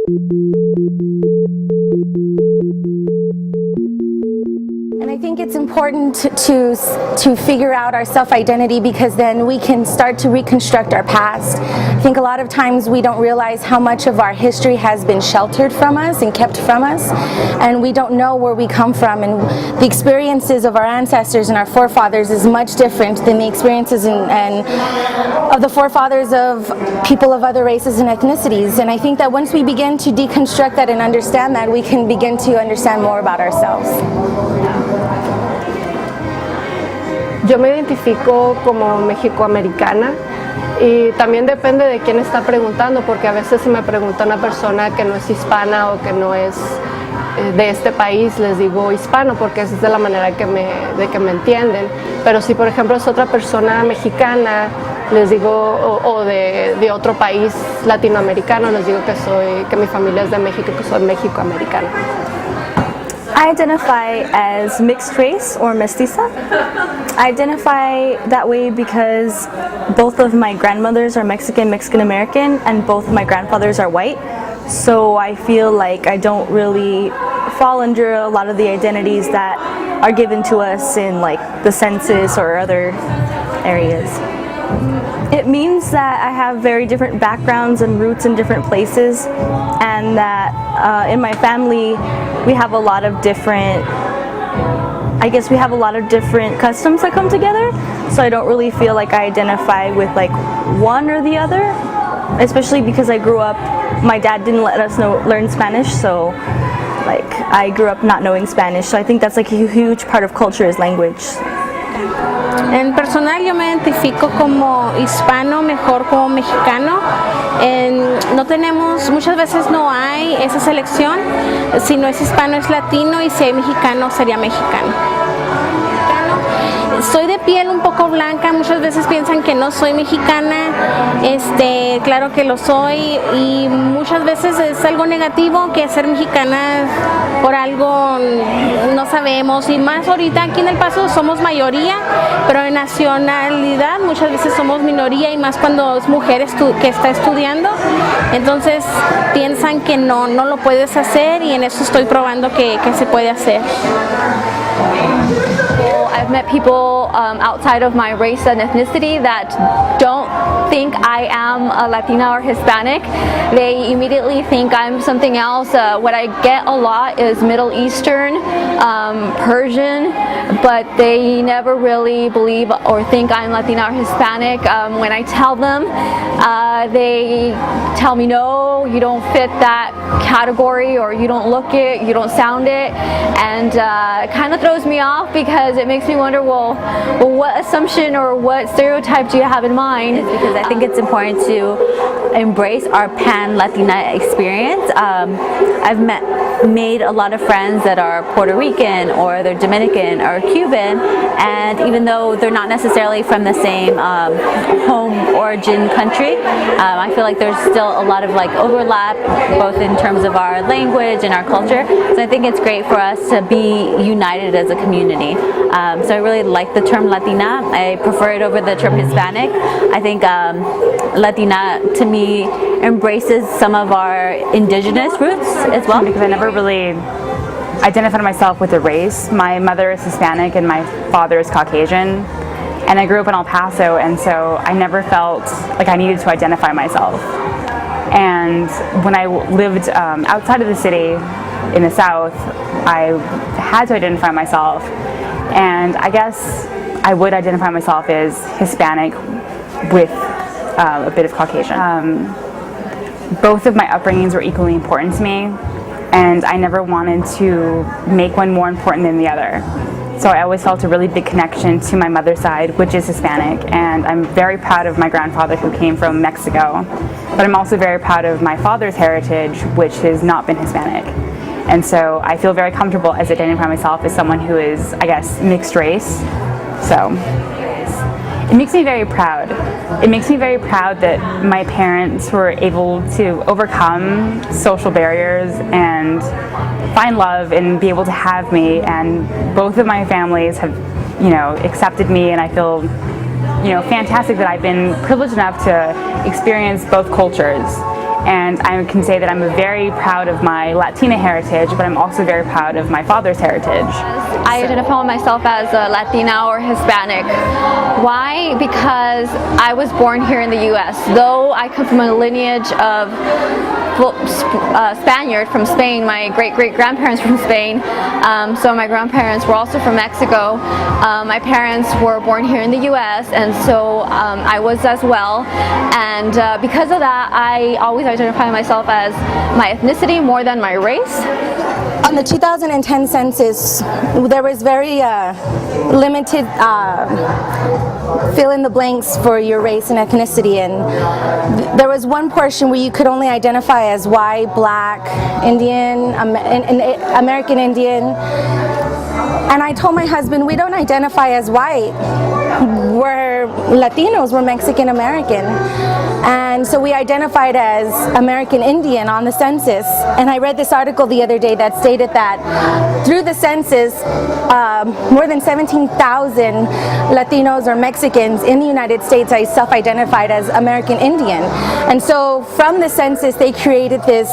And I think it's important to figure out our self-identity, because then we can start to reconstruct our past. I think a lot of times we don't realize how much of our history has been sheltered from us and kept from us, and we don't know where we come from, and the experiences of our ancestors and our forefathers is much different than the experiences and of the forefathers of people of other races and ethnicities. And I think that once we begin to deconstruct that and understand that, we can begin to understand more about ourselves. Yo me identifico como mexicoamericana, y también depende de quién está preguntando, porque a veces si me pregunta una persona que no es hispana o que no es de este país, les digo hispano, porque esa es de la manera de que me entienden. Pero si por ejemplo es otra persona mexicana, les digo, o de otro país latinoamericano, les digo que mi familia es de México, que soy mexicoamericana. I identify as mixed race or mestiza. I identify that way because both of my grandmothers are Mexican American, and both my grandfathers are white. So I feel like I don't really fall under a lot of the identities that are given to us in like the census or other areas. It means that I have very different backgrounds and roots in different places, and that in my family we have a lot of different, we have a lot of different customs that come together, so I don't really feel like I identify with like one or the other, especially because I grew up, my dad didn't let us learn Spanish, so like I grew up not knowing Spanish, so I think that's like a huge part of culture is language. En personal yo me identifico como hispano, mejor como mexicano. No tenemos, muchas veces no hay esa selección, si no es hispano es latino, y si es mexicano sería mexicano. Soy de piel un poco blanca, muchas veces piensan que no soy mexicana, claro que lo soy, y muchas veces es algo negativo que ser mexicana por algo no sabemos, y más ahorita aquí en El Paso somos mayoría, pero en nacionalidad muchas veces somos minoría, y más cuando es mujer que está estudiando, entonces piensan que no lo puedes hacer, y en eso estoy probando que se puede hacer. I've met people outside of my race and ethnicity that don't think I am a Latina or Hispanic. They immediately think I'm something else. What I get a lot is Middle Eastern, Persian, but they never really believe or think I'm Latina or Hispanic. When I tell them, they tell me, no, you don't fit that category, or you don't look it, you don't sound it, and it kind of throws me off, because it makes me wonder, well, what assumption or what stereotype do you have in mind? Because I think it's important to embrace our pan-Latina experience. I've made a lot of friends that are Puerto Rican, or they're Dominican or Cuban, and even though they're not necessarily from the same home origin country, I feel like there's still a lot of like overlap, both in terms of our language and our culture. So I think it's great for us to be united as a community. So I really like the term Latina. I prefer it over the term Hispanic. I think Latina to me embraces some of our indigenous roots as well. Because I never really identified myself with a race. My mother is Hispanic and my father is Caucasian, and I grew up in El Paso, and so I never felt like I needed to identify myself. And when I lived outside of the city in the South, I had to identify myself, and I guess I would identify myself as Hispanic with a bit of Caucasian. Both of my upbringings were equally important to me, and I never wanted to make one more important than the other. So I always felt a really big connection to my mother's side, which is Hispanic, and I'm very proud of my grandfather who came from Mexico, but I'm also very proud of my father's heritage, which has not been Hispanic. And so I feel very comfortable as identifying myself as someone who is, I guess, mixed race. So it makes me very proud. It makes me very proud that my parents were able to overcome social barriers and find love and be able to have me, and both of my families have, accepted me, and I feel, fantastic that I've been privileged enough to experience both cultures. And I can say that I'm very proud of my Latina heritage, but I'm also very proud of my father's heritage. I identify myself as a Latina or Hispanic. Why? Because I was born here in the US. Though I come from a lineage of Spaniard from Spain, my great-great-grandparents from Spain, so my grandparents were also from Mexico. My parents were born here in the US, and so I was as well. And because of that, I always identify myself as my ethnicity more than my race. On the 2010 census, there was very limited fill in the blanks for your race and ethnicity, and there was one portion where you could only identify as white, black, Indian, American Indian. And I told my husband, we don't identify as white, we're Latinos, we're Mexican American. And so we identified as American Indian on the census. And I read this article the other day that stated that through the census, more than 17,000 Latinos or Mexicans in the United States are self-identified as American Indian. And so from the census, they created this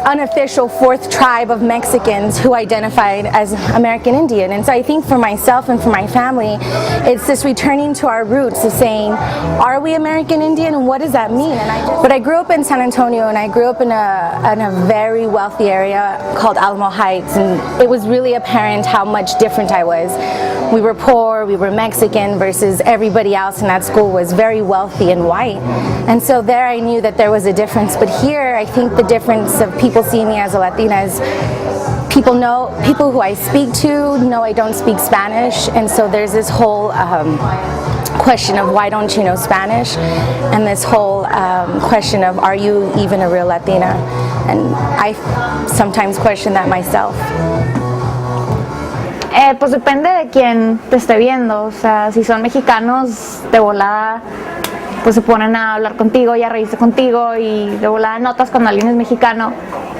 unofficial fourth tribe of Mexicans who identified as American Indian. And so I think for myself and for my family, it's this returning to our roots of saying, are we American Indian and what does that mean? But I grew up in San Antonio, and I grew up in a very wealthy area called Alamo Heights, and it was really apparent how much different I was. We were poor, we were Mexican, versus everybody else in that school was very wealthy and white. And so there I knew that there was a difference. But here I think the difference of people seeing me as a Latina is people who I speak to know I don't speak Spanish, and so there's this whole question of why don't you know Spanish, and this whole question of are you even a real Latina, and I sometimes question that myself. Pues depende de quién te esté viendo, o sea, si son mexicanos, de volada pues se ponen a hablar contigo y a reírse contigo, y de volada notas cuando alguien es mexicano.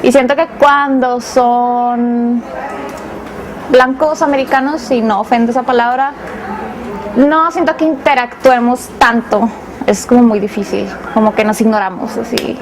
Y siento que cuando son blancos americanos, si no ofende esa palabra, no siento que interactuemos tanto, es como muy difícil, como que nos ignoramos así.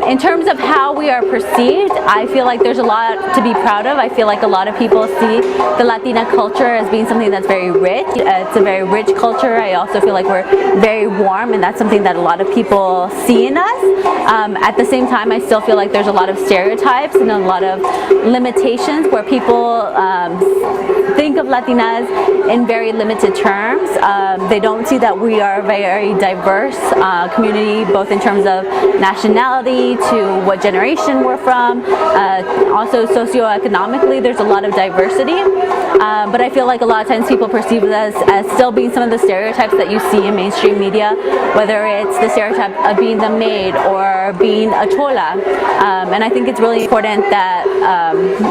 In terms of how we are perceived, I feel like there's a lot to be proud of. I feel like a lot of people see the Latina culture as being something that's very rich. It's a very rich culture. I also feel like we're very warm, and that's something that a lot of people see in us. At the same time, I still feel like there's a lot of stereotypes and a lot of limitations where people think of Latinas in very limited terms. They don't see that we are a very diverse community, both in terms of nationality, to what generation we're from, also socioeconomically there's a lot of diversity, but I feel like a lot of times people perceive us as still being some of the stereotypes that you see in mainstream media, whether it's the stereotype of being the maid or being a chola, and I think it's really important that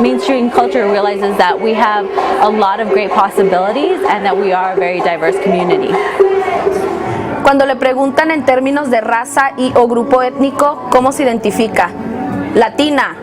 mainstream culture realizes that we have a lot of great possibilities and that we are a very diverse community. Cuando le preguntan en términos de raza y o grupo étnico, ¿cómo se identifica? Latina.